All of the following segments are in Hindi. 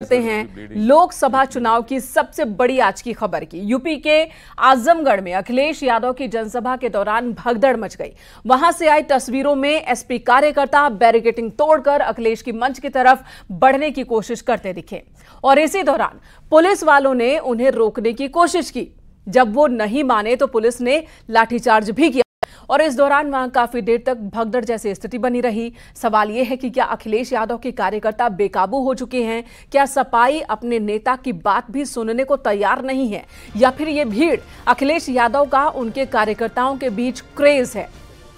करते हैं लोकसभा चुनाव की सबसे बड़ी आज की खबर की। यूपी के आजमगढ़ में अखिलेश यादव की जनसभा के दौरान भगदड़ मच गई। वहां से आई तस्वीरों में एसपी कार्यकर्ता बैरिकेडिंग तोड़कर अखिलेश की मंच की तरफ बढ़ने की कोशिश करते दिखे और इसी दौरान पुलिस वालों ने उन्हें रोकने की कोशिश की। जब वो नहीं माने तो पुलिस ने लाठीचार्ज भी किया और इस दौरान वहां काफी देर तक भगदड़ जैसी स्थिति बनी रही। सवाल यह है कि क्या अखिलेश यादव के कार्यकर्ता बेकाबू हो चुके हैं? क्या सपाई अपने नेता की बात भी सुनने को तैयार नहीं है, या फिर यह भीड़ अखिलेश यादव का उनके कार्यकर्ताओं के बीच क्रेज है?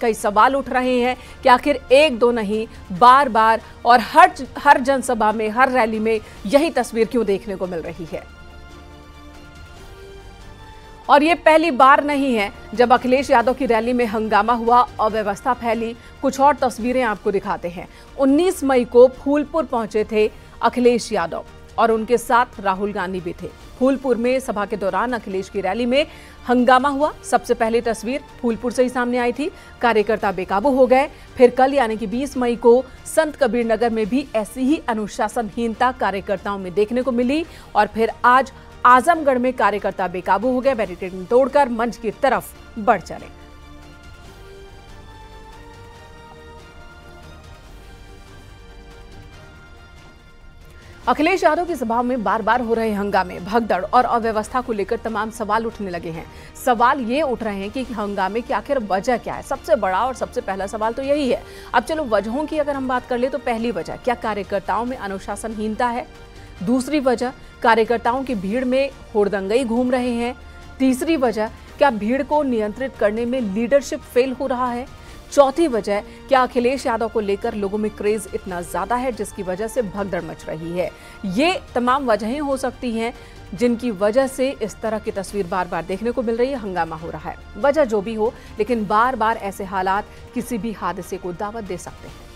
कई सवाल उठ रहे हैं कि आखिर एक दो नहीं, बार बार और हर जनसभा में, हर रैली में यही तस्वीर क्यों देखने को मिल रही है? और ये पहली बार नहीं है जब अखिलेश यादव की रैली में हंगामा हुआ, अव्यवस्था फैली। कुछ और तस्वीरें आपको दिखाते हैं। 19 मई को फूलपुर पहुंचे थे अखिलेश यादव और उनके साथ राहुल गांधी भी थे। फूलपुर में सभा के दौरान अखिलेश की रैली में हंगामा हुआ। सबसे पहली तस्वीर फूलपुर से ही सामने आई थी। कार्यकर्ता बेकाबू हो गए। फिर कल यानी कि 20 मई को संत कबीर नगर में भी ऐसी ही अनुशासनहीनता कार्यकर्ताओं में देखने को मिली और फिर आज आजमगढ़ में कार्यकर्ता बेकाबू हो गए, बैरिकेडिंग तोड़कर मंच की तरफ बढ़ चले। अखिलेश यादव की सभा में बार बार हो रहे हंगामे, भगदड़ और अव्यवस्था को लेकर तमाम सवाल उठने लगे हैं। सवाल ये उठ रहे हैं कि हंगामे की आखिर वजह क्या है? सबसे बड़ा और सबसे पहला सवाल तो यही है। अब चलो वजहों की अगर हम बात कर ले तो पहली वजह, क्या कार्यकर्ताओं में अनुशासनहीनता है? दूसरी वजह, कार्यकर्ताओं की भीड़ में हुड़दंगई घूम रहे हैं। तीसरी वजह, क्या भीड़ को नियंत्रित करने में लीडरशिप फेल हो रहा है? चौथी वजह, क्या अखिलेश यादव को लेकर लोगों में क्रेज इतना ज्यादा है जिसकी वजह से भगदड़ मच रही है? ये तमाम वजहें हो सकती हैं जिनकी वजह से इस तरह की तस्वीर बार बार देखने को मिल रही है, हंगामा हो रहा है। वजह जो भी हो, लेकिन बार बार ऐसे हालात किसी भी हादसे को दावत दे सकते हैं।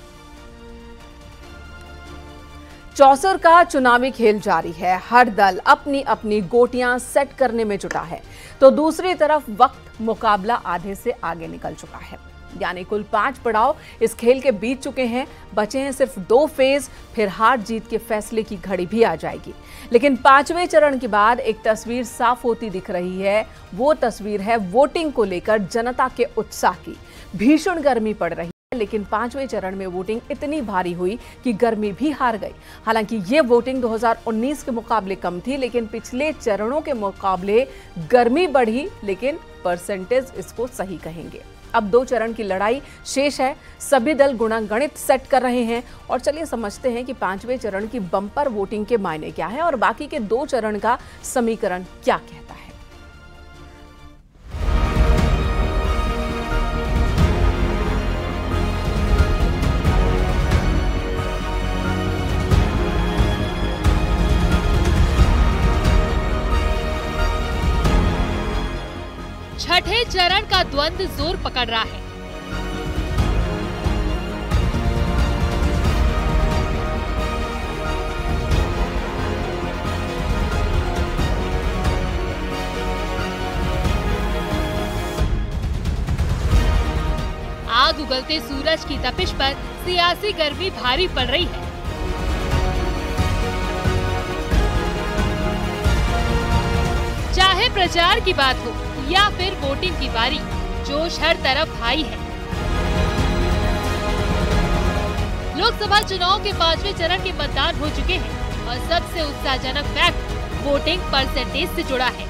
चौसर का चुनावी खेल जारी है। हर दल अपनी अपनी गोटियां सेट करने में जुटा है, तो दूसरी तरफ वक्त मुकाबला आधे से आगे निकल चुका है। यानी कुल 5 पड़ाव इस खेल के बीत चुके हैं। बचे हैं सिर्फ 2 फेज, फिर हार जीत के फैसले की घड़ी भी आ जाएगी। लेकिन 5वें चरण के बाद एक तस्वीर साफ होती दिख रही है। वो तस्वीर है वोटिंग को लेकर जनता के उत्साह की। भीषण गर्मी पड़ रही, लेकिन 5वें चरण में वोटिंग इतनी भारी हुई कि गर्मी भी हार गई। हालांकि ये वोटिंग 2019 के मुकाबले कम थी, लेकिन पिछले चरणों के मुकाबले गर्मी बढ़ी, लेकिन परसेंटेज इसको सही कहेंगे। अब 2 चरण की लड़ाई शेष है। सभी दल गुणागणित सेट कर रहे हैं और चलिए समझते हैं कि 5वें चरण की बम्पर वोटिंग के मायने क्या है और बाकी के 2 चरण का समीकरण क्या कहता है। छठे चरण का द्वंद्व जोर पकड़ रहा है। आग उगलते सूरज की तपिश पर सियासी गर्मी भारी पड़ रही है। चाहे प्रचार की बात हो या फिर वोटिंग की बारी, जोश हर तरफ हाई है। लोकसभा चुनाव के 5वें चरण के मतदान हो चुके हैं और सबसे उत्साहजनक फैक्ट वोटिंग परसेंटेज से जुड़ा है।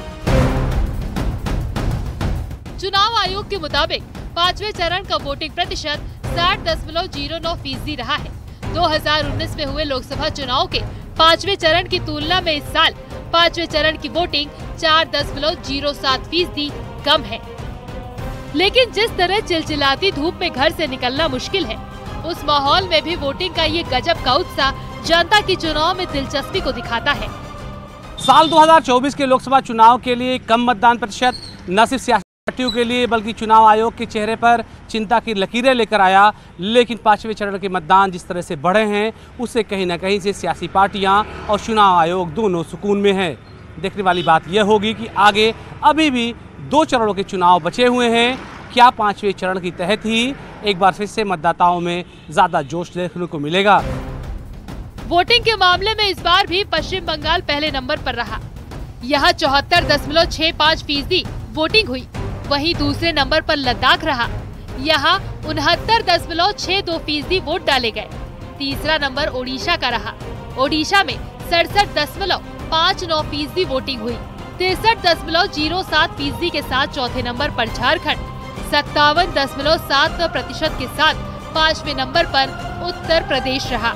चुनाव आयोग के मुताबिक 5वें चरण का वोटिंग प्रतिशत 60.09% रहा है। 2019 में हुए लोकसभा चुनाव के 5वें चरण की तुलना में इस साल 5वें चरण की वोटिंग 4.07% कम है। लेकिन जिस तरह चिलचिलाती धूप में घर से निकलना मुश्किल है, उस माहौल में भी वोटिंग का ये गजब का उत्साह जनता की चुनाव में दिलचस्पी को दिखाता है। साल 2024 के लोकसभा चुनाव के लिए कम मतदान प्रतिशत न सिर्फ सियासी पार्टियों के लिए बल्कि चुनाव आयोग के चेहरे पर चिंता की लकीरें लेकर आया। लेकिन 5वें चरण के मतदान जिस तरह से बढ़े हैं, उससे कहीं न कहीं से सियासी पार्टियां और चुनाव आयोग दोनों सुकून में हैं। देखने वाली बात यह होगी कि आगे अभी भी 2 चरणों के चुनाव बचे हुए हैं। क्या 5वें चरण के तहत ही एक बार फिर से मतदाताओं में ज़्यादा जोश देखने को मिलेगा? वोटिंग के मामले में इस बार भी पश्चिम बंगाल पहले नंबर पर रहा। यहाँ 74.65% वोटिंग हुई। वहीं दूसरे नंबर पर लद्दाख रहा। यहाँ 69.62% वोट डाले गए। तीसरा नंबर ओडिशा का रहा। ओडिशा में 67.59% वोटिंग हुई। 63.07% के साथ चौथे नंबर पर झारखंड, 57.7% के साथ पांचवें नंबर पर उत्तर प्रदेश रहा।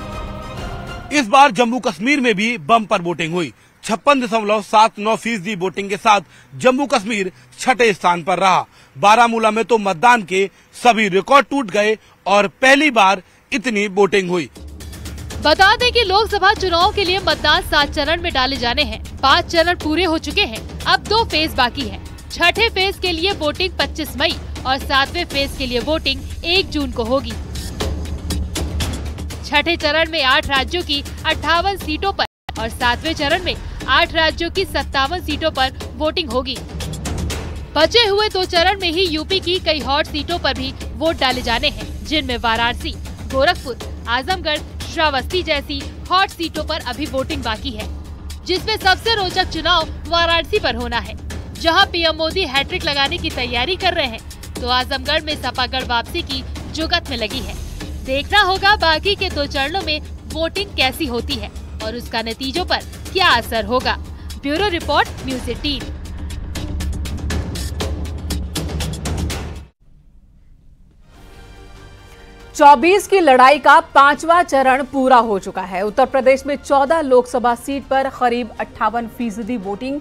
इस बार जम्मू कश्मीर में भी बम्पर वोटिंग हुई। 56.79% वोटिंग के साथ जम्मू कश्मीर छठे स्थान पर रहा। बारामूला में तो मतदान के सभी रिकॉर्ड टूट गए और पहली बार इतनी वोटिंग हुई। बता दें कि लोकसभा चुनाव के लिए मतदान 7 चरण में डाले जाने हैं। 5 चरण पूरे हो चुके हैं। अब 2 फेज बाकी है। छठे फेज के लिए वोटिंग 25 मई और 7वें फेज के लिए वोटिंग 1 जून को होगी। छठे चरण में 8 राज्यों की 58 सीटों पर और 7वें चरण में 8 राज्यों की 57 सीटों पर वोटिंग होगी। बचे हुए 2 चरण में ही यूपी की कई हॉट सीटों पर भी वोट डाले जाने हैं, जिनमें वाराणसी, गोरखपुर, आजमगढ़, श्रावस्ती जैसी हॉट सीटों पर अभी वोटिंग बाकी है, जिसमें सबसे रोचक चुनाव वाराणसी पर होना है, जहां पीएम मोदी हैट्रिक लगाने की तैयारी कर रहे हैं, तो आजमगढ़ में सपा गढ़ वापसी की जुगत में लगी है। देखना होगा बाकी के 2 चरणों में वोटिंग कैसी होती है और उसका नतीजों पर क्या असर होगा। Bureau report, news 18। चौबीस की लड़ाई का 5वां चरण पूरा हो चुका है। उत्तर प्रदेश में 14 लोकसभा सीट पर करीब 58% वोटिंग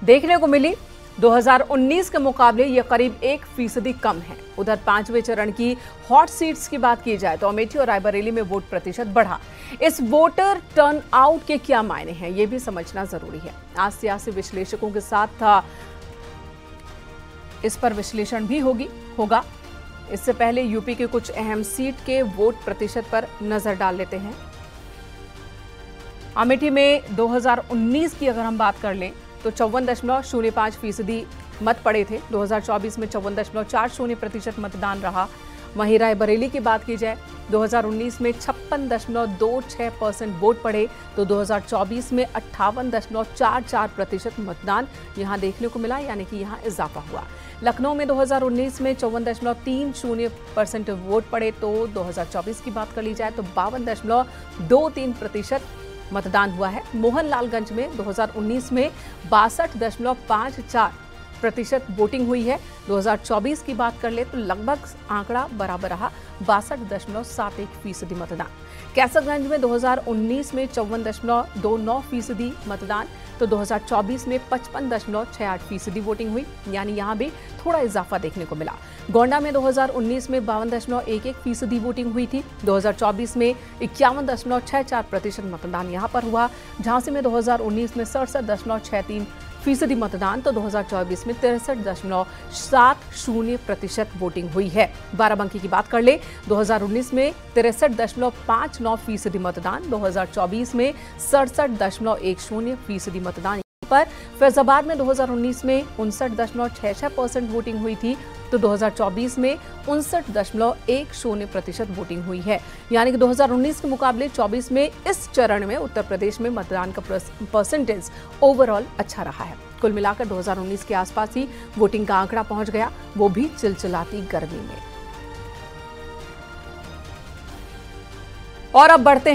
देखने को मिली। 2019 के मुकाबले ये करीब 1% कम है। उधर 5वें चरण की हॉट सीट्स की बात की जाए तो अमेठी और रायबरेली में वोट प्रतिशत बढ़ा। इस वोटर टर्न आउट के क्या मायने हैं, ये भी समझना जरूरी है। आज सियासी विश्लेषकों के साथ इस पर विश्लेषण भी होगा। इससे पहले यूपी के कुछ अहम सीट के वोट प्रतिशत पर नजर डाल लेते हैं। अमेठी में 2019 की अगर हम बात कर लें तो 54.05% मत पड़े थे। 2024 में 54.40% मतदान रहा। वहीं रायबरेली की बात की जाए 2019 में 56.26% वोट पड़े तो 2024 में 58.44% मतदान यहां देखने को मिला, यानी कि यहां इजाफा हुआ। लखनऊ में 2019 में 54.30% वोट पड़े तो 2024 की बात कर ली जाए तो 52.23% मतदान हुआ है। मोहनलालगंज में 2019 में 62.54% वोटिंग हुई है। 2024 की बात कर ले तो लगभग आंकड़ा बराबर रहा, 62.71% मतदान। कैसरगंज में 2019 में 54.29% मतदान तो 2024 में 55.68% वोटिंग हुई, यानी यहां भी थोड़ा इजाफा देखने को मिला। गोंडा में 2019 में 52.11% वोटिंग हुई थी। 2024 में 51.64% मतदान यहां पर हुआ। झांसी में 2019 में 67.63% मतदान तो 2024 में 63.70% वोटिंग हुई है। बाराबंकी की बात कर ले 2019 में 63.59% मतदान, 2024 में 67.10% मतदान पर। फैजाबाद में 2019 में 59.66% वोटिंग हुई थी तो 2024 में 59.10% वोटिंग हुई है, यानी कि 2019 के मुकाबले 24 में इस चरण में उत्तर प्रदेश में मतदान का परसेंटेज ओवरऑल अच्छा रहा है। कुल मिलाकर 2019 के आसपास ही वोटिंग का आंकड़ा पहुंच गया, वो भी चिलचिलाती गर्मी में। और अब बढ़ते हैं